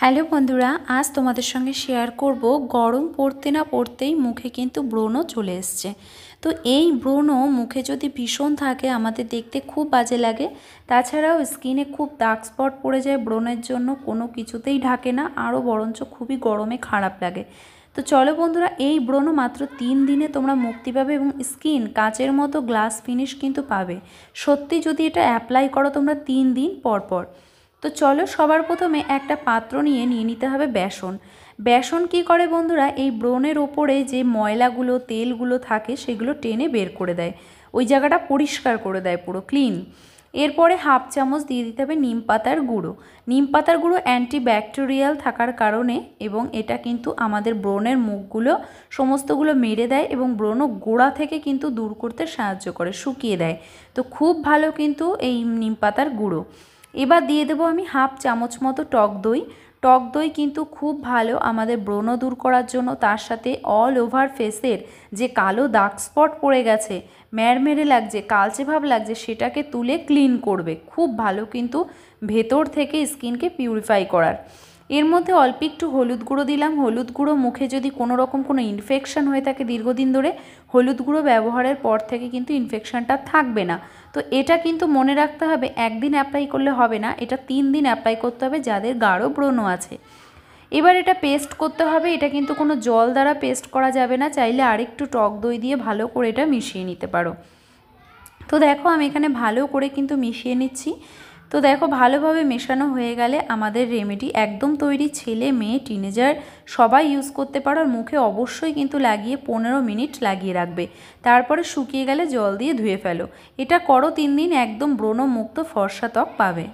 Hello বন্ধুরা, আজ তোমাদের সঙ্গে শেয়ার করব গরম পড়তে না পড়তেই মুখে কিন্তু ব্রণ চলে এসছে। তো এই ব্রণ মুখে যদি ভীষণ থাকে আমাদের দেখতে খুব বাজে লাগে। তাছাড়াও স্কিনে খুব ডার্ক স্পট পড়ে যায়, ব্রণের জন্য কোনো কিছুতেই ঢাকে না, আরও বরঞ্চ খুবই গরমে খারাপ লাগে। তো চলো বন্ধুরা, এই ব্রণ মাত্র 3 দিনে তোমরা মুক্তি পাবে এবং স্কিন কাচের মতো গ্লাস ফিনিশ কিন্তু পাবে সত্যি যদি এটা অ্যাপ্লাই করো তোমরা 3 দিন পর পর। তো চলো, সবার প্রথমে একটা পাত্র নিয়ে নিতে হবে বেসন। বেসন কি করে বন্ধুরা, এই ব্রণের ওপরে যে ময়লাগুলো তেলগুলো থাকে সেগুলো টেনে বের করে দেয়, ওই জায়গাটা পরিষ্কার করে দেয় পুরো ক্লিন। এরপরে হাফ চামচ দিয়ে দিতে হবে নিম পাতার গুঁড়ো। নিম পাতার গুঁড়ো অ্যান্টিব্যাকটেরিয়াল থাকার কারণে এবং এটা কিন্তু আমাদের ব্রণের মুখগুলো সমস্তগুলো মেরে দেয় এবং ব্রণ গোড়া থেকে কিন্তু দূর করতে সাহায্য করে, শুকিয়ে দেয়। তো খুব ভালো কিন্তু এই নিম পাতার গুঁড়ো। এবার দিয়ে দেবো আমি হাফ চামচ মতো টক দই। টক দই কিন্তু খুব ভালো আমাদের ব্রণ দূর করার জন্য। তার সাথে অল ওভার ফেসের যে কালো দাগ স্পট পড়ে গেছে, ম্যাড়মেড়ে লাগছে, কালচে ভাব লাগছে, সেটাকে তুলে ক্লিন করবে। খুব ভালো কিন্তু ভেতর থেকে স্কিনকে পিউরিফাই করার। এর মধ্যে অল্প একটু হলুদ গুঁড়ো দিলাম। হলুদ গুঁড়ো মুখে যদি কোনো রকম কোনো ইনফেকশান হয়ে থাকে দীর্ঘদিন ধরে, হলুদ গুঁড়ো ব্যবহারের পর থেকে কিন্তু ইনফেকশানটা থাকবে না। তো এটা কিন্তু মনে রাখতে হবে, একদিন অ্যাপ্লাই করলে হবে না, এটা 3 দিন অ্যাপ্লাই করতে হবে যাদের গাঢ় ব্রণ আছে। এবার এটা পেস্ট করতে হবে। এটা কিন্তু কোনো জল দ্বারা পেস্ট করা যাবে না, চাইলে আরেকটু টক দই দিয়ে ভালো করে এটা মিশিয়ে নিতে পারো। তো দেখো আমি এখানে ভালো করে কিন্তু মিশিয়ে নিচ্ছি। তো দেখো ভালোভাবে মেশানো হয়ে গেলে আমাদের রেমেডি একদম তৈরি। ছেলে মেয়ে টিনেজার সবাই ইউজ করতে পারো। আর মুখে অবশ্যই কিন্তু লাগিয়ে 15 মিনিট লাগিয়ে রাখবে, তারপরে শুকিয়ে গেলে জল দিয়ে ধুয়ে ফেলো। এটা করো 3 দিন, একদম ব্রণমুক্ত ফর্সা ত্বক পাবে।